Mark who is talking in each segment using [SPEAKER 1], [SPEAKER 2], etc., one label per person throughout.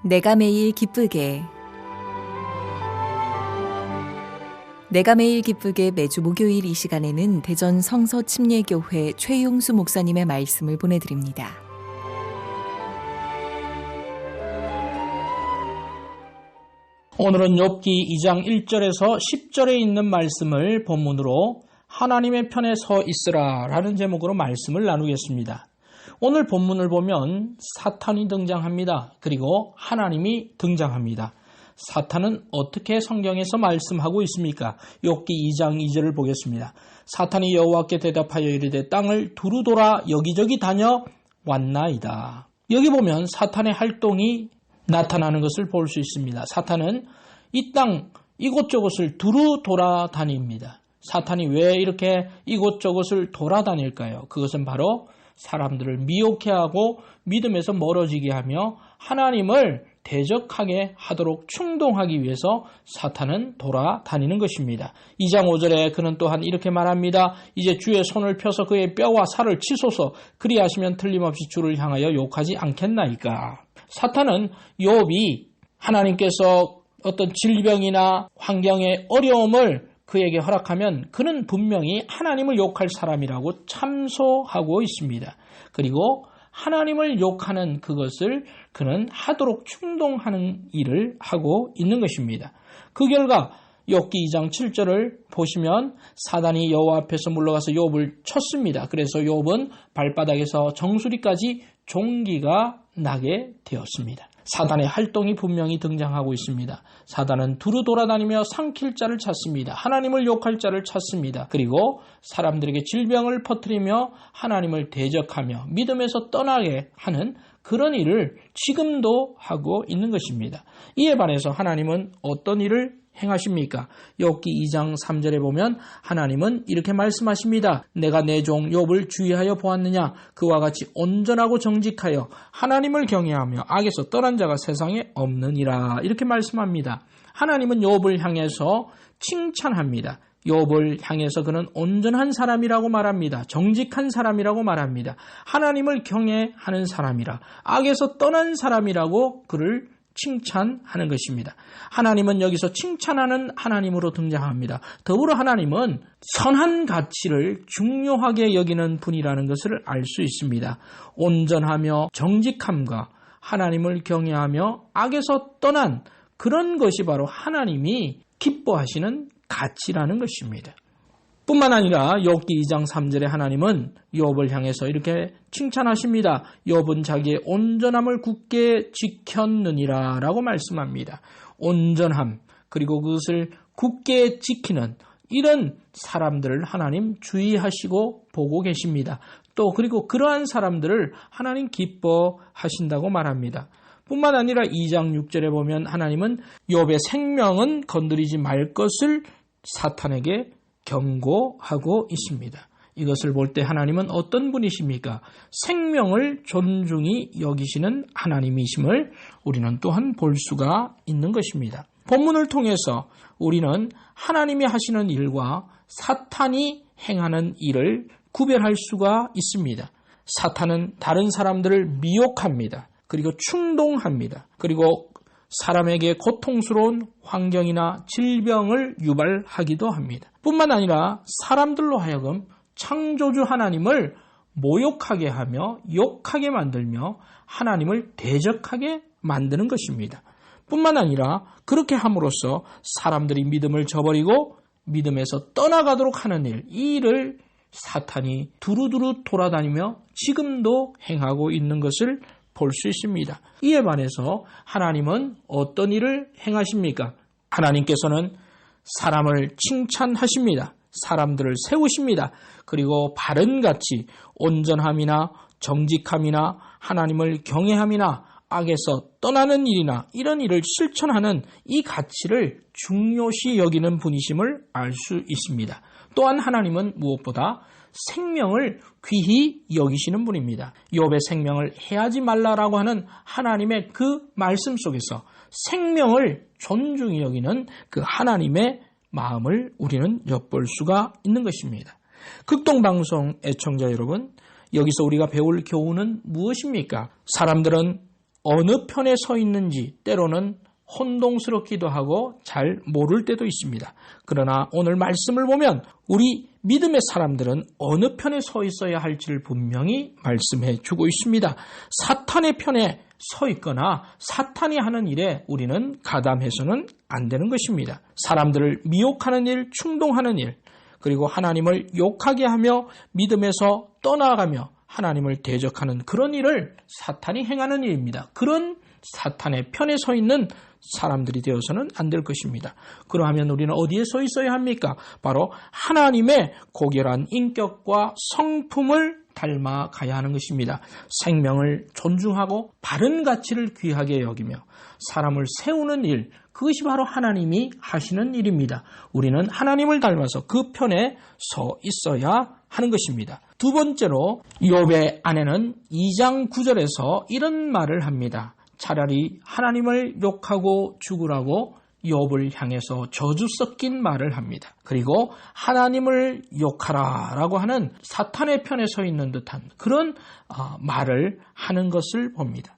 [SPEAKER 1] 내가 매일 기쁘게 내가 매일 기쁘게 매주 목요일 이 시간에는 대전 성서 침례교회 최용수 목사님의 말씀을 보내드립니다.
[SPEAKER 2] 오늘은 욥기 2장 1절에서 10절에 있는 말씀을 본문으로 하나님의 편에 서 있으라 라는 제목으로 말씀을 나누겠습니다. 오늘 본문을 보면 사탄이 등장합니다. 그리고 하나님이 등장합니다. 사탄은 어떻게 성경에서 말씀하고 있습니까? 욥기 2장 2절을 보겠습니다. 사탄이 여호와께 대답하여 이르되 땅을 두루 돌아 여기저기 다녀 왔나이다. 여기 보면 사탄의 활동이 나타나는 것을 볼 수 있습니다. 사탄은 이 땅 이곳저곳을 두루 돌아다닙니다. 사탄이 왜 이렇게 이곳저곳을 돌아다닐까요? 그것은 바로 사람들을 미혹해 하고 믿음에서 멀어지게 하며 하나님을 대적하게 하도록 충동하기 위해서 사탄은 돌아다니는 것입니다. 2장 5절에 그는 또한 이렇게 말합니다. 이제 주의 손을 펴서 그의 뼈와 살을 치소서. 그리하시면 틀림없이 주를 향하여 욕하지 않겠나이까. 사탄은 욥이 하나님께서 어떤 질병이나 환경의 어려움을 그에게 허락하면 그는 분명히 하나님을 욕할 사람이라고 참소하고 있습니다. 그리고 하나님을 욕하는 그것을 그는 하도록 충동하는 일을 하고 있는 것입니다. 그 결과 욥기 2장 7절을 보시면 사단이 여호와 앞에서 물러가서 욥을 쳤습니다. 그래서 욥은 발바닥에서 정수리까지 종기가 나게 되었습니다. 사단의 활동이 분명히 등장하고 있습니다. 사단은 두루 돌아다니며 삼킬 자를 찾습니다. 하나님을 욕할 자를 찾습니다. 그리고 사람들에게 질병을 퍼뜨리며 하나님을 대적하며 믿음에서 떠나게 하는 그런 일을 지금도 하고 있는 것입니다. 이에 반해서 하나님은 어떤 일을 행하십니까? 욥기 2장 3절에 보면 하나님은 이렇게 말씀하십니다. 내가 내 종 욥을 주의하여 보았느냐? 그와 같이 온전하고 정직하여 하나님을 경외하며 악에서 떠난 자가 세상에 없느니라. 이렇게 말씀합니다. 하나님은 욥을 향해서 칭찬합니다. 욥을 향해서 그는 온전한 사람이라고 말합니다. 정직한 사람이라고 말합니다. 하나님을 경외하는 사람이라, 악에서 떠난 사람이라고 그를 칭찬하는 것입니다. 하나님은 여기서 칭찬하는 하나님으로 등장합니다. 더불어 하나님은 선한 가치를 중요하게 여기는 분이라는 것을 알 수 있습니다. 온전하며 정직함과 하나님을 경외하며 악에서 떠난 그런 것이 바로 하나님이 기뻐하시는 가치라는 것입니다. 뿐만 아니라 욥기 2장 3절에 하나님은 욥을 향해서 이렇게 칭찬하십니다. 욥은 자기의 온전함을 굳게 지켰느니라 라고 말씀합니다. 온전함, 그리고 그것을 굳게 지키는 이런 사람들을 하나님 주의하시고 보고 계십니다. 또 그리고 그러한 사람들을 하나님 기뻐하신다고 말합니다. 뿐만 아니라 2장 6절에 보면 하나님은 욥의 생명은 건드리지 말 것을 사탄에게 경고하고 있습니다. 이것을 볼 때 하나님은 어떤 분이십니까? 생명을 존중히 여기시는 하나님이심을 우리는 또한 볼 수가 있는 것입니다. 본문을 통해서 우리는 하나님이 하시는 일과 사탄이 행하는 일을 구별할 수가 있습니다. 사탄은 다른 사람들을 미혹합니다. 그리고 충동합니다. 그리고 사람에게 고통스러운 환경이나 질병을 유발하기도 합니다. 뿐만 아니라 사람들로 하여금 창조주 하나님을 모욕하게 하며 욕하게 만들며 하나님을 대적하게 만드는 것입니다. 뿐만 아니라 그렇게 함으로써 사람들이 믿음을 저버리고 믿음에서 떠나가도록 하는 일, 이 일을 사탄이 두루두루 돌아다니며 지금도 행하고 있는 것을 볼 수 있습니다. 이에 반해서 하나님은 어떤 일을 행하십니까? 하나님께서는 사람을 칭찬하십니다. 사람들을 세우십니다. 그리고 바른 가치, 온전함이나 정직함이나 하나님을 경외함이나 악에서 떠나는 일이나 이런 일을 실천하는 이 가치를 중요시 여기는 분이심을 알 수 있습니다. 또한 하나님은 무엇보다 생명을 귀히 여기시는 분입니다. 욥의 생명을 해하지 말라라고 하는 하나님의 그 말씀 속에서 생명을 존중히 여기는 그 하나님의 마음을 우리는 엿볼 수가 있는 것입니다. 극동방송 애청자 여러분, 여기서 우리가 배울 교훈은 무엇입니까? 사람들은 어느 편에 서 있는지 때로는 혼동스럽기도 하고 잘 모를 때도 있습니다. 그러나 오늘 말씀을 보면 우리 믿음의 사람들은 어느 편에 서 있어야 할지를 분명히 말씀해 주고 있습니다. 사탄의 편에 서 있거나 사탄이 하는 일에 우리는 가담해서는 안 되는 것입니다. 사람들을 미혹하는 일, 충동하는 일, 그리고 하나님을 욕하게 하며 믿음에서 떠나가며 하나님을 대적하는 그런 일을 사탄이 행하는 일입니다. 그런 사탄의 편에 서 있는 사람들이 되어서는 안 될 것입니다. 그러하면 우리는 어디에 서 있어야 합니까? 바로 하나님의 고결한 인격과 성품을 닮아가야 하는 것입니다. 생명을 존중하고 바른 가치를 귀하게 여기며 사람을 세우는 일, 그것이 바로 하나님이 하시는 일입니다. 우리는 하나님을 닮아서 그 편에 서 있어야 하는 것입니다. 두 번째로 욥의 아내는 2장 9절에서 이런 말을 합니다. 차라리 하나님을 욕하고 죽으라고 욥을 향해서 저주 섞인 말을 합니다. 그리고 하나님을 욕하라 라고 하는 사탄의 편에 서 있는 듯한 그런 말을 하는 것을 봅니다.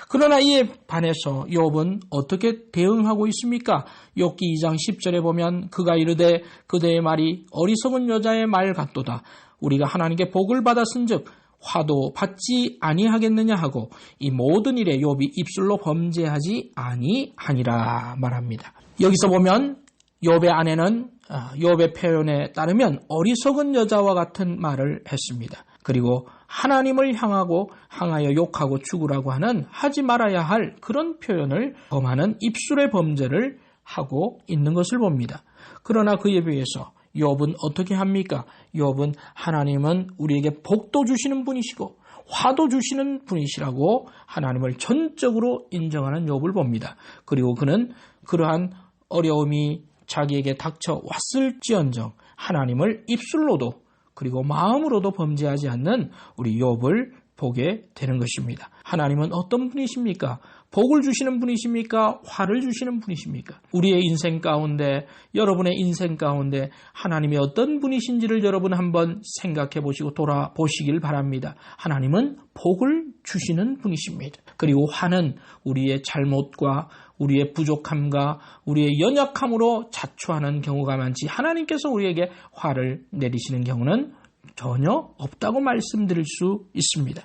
[SPEAKER 2] 그러나 이에 반해서 욥은 어떻게 대응하고 있습니까? 욥기 2장 10절에 보면 그가 이르되 그대의 말이 어리석은 여자의 말 같도다. 우리가 하나님께 복을 받았은즉 화도 받지 아니하겠느냐 하고 이 모든 일에 욥이 입술로 범죄하지 아니하니라 말합니다. 여기서 보면 욥의 아내는 욥의 표현에 따르면 어리석은 여자와 같은 말을 했습니다. 그리고 하나님을 향하여 욕하고 죽으라고 하는 하지 말아야 할 그런 표현을 범하는 입술의 범죄를 하고 있는 것을 봅니다. 그러나 그에 비해서 욥은 어떻게 합니까? 욥은 하나님은 우리에게 복도 주시는 분이시고 화도 주시는 분이시라고 하나님을 전적으로 인정하는 욥을 봅니다. 그리고 그는 그러한 어려움이 자기에게 닥쳐왔을지언정 하나님을 입술로도 그리고 마음으로도 범죄하지 않는 우리 욥을 보게 되는 것입니다. 하나님은 어떤 분이십니까? 복을 주시는 분이십니까? 화를 주시는 분이십니까? 우리의 인생 가운데, 여러분의 인생 가운데 하나님이 어떤 분이신지를 여러분 한번 생각해 보시고 돌아보시길 바랍니다. 하나님은 복을 주시는 분이십니다. 그리고 화는 우리의 잘못과 우리의 부족함과 우리의 연약함으로 자초하는 경우가 많지 하나님께서 우리에게 화를 내리시는 경우는 전혀 없다고 말씀드릴 수 있습니다.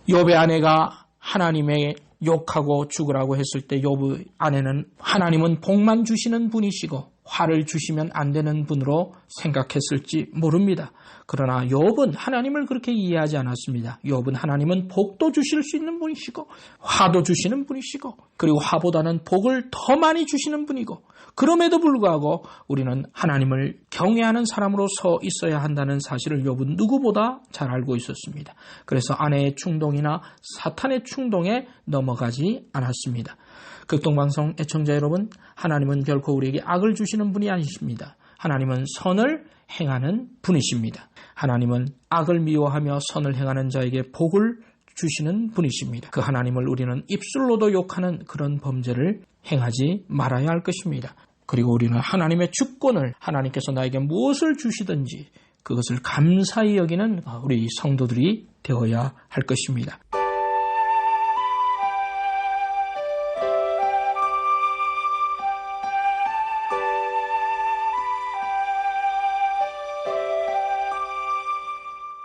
[SPEAKER 2] 욥의 아내가 하나님의 욕하고 죽으라고 했을 때 욥의 아내는 하나님은 복만 주시는 분이시고 화를 주시면 안 되는 분으로 생각했을지 모릅니다. 그러나 욥은 하나님을 그렇게 이해하지 않았습니다. 욥은 하나님은 복도 주실 수 있는 분이시고 화도 주시는 분이시고 그리고 화보다는 복을 더 많이 주시는 분이고 그럼에도 불구하고 우리는 하나님을 경외하는 사람으로 서 있어야 한다는 사실을 욥은 누구보다 잘 알고 있었습니다. 그래서 아내의 충동이나 사탄의 충동에 넘어가지 않았습니다. 극동방송 애청자 여러분, 하나님은 결코 우리에게 악을 주시는 분이 아니십니다. 하나님은 선을 행하는 분이십니다. 하나님은 악을 미워하며 선을 행하는 자에게 복을 주시는 분이십니다. 그 하나님을 우리는 입술로도 욕하는 그런 범죄를 행하지 말아야 할 것입니다. 그리고 우리는 하나님의 주권을 하나님께서 나에게 무엇을 주시든지 그것을 감사히 여기는 우리 성도들이 되어야 할 것입니다.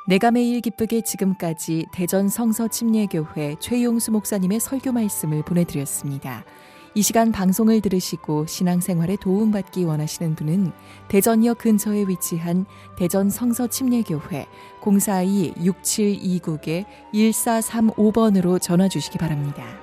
[SPEAKER 1] 내가 매일 기쁘게 지금까지 대전 성서침례교회 최용수 목사님의 설교 말씀을 보내드렸습니다. 이 시간 방송을 들으시고 신앙생활에 도움받기 원하시는 분은 대전역 근처에 위치한 대전 성서침례교회 042-6729-1435번으로 전화 주시기 바랍니다.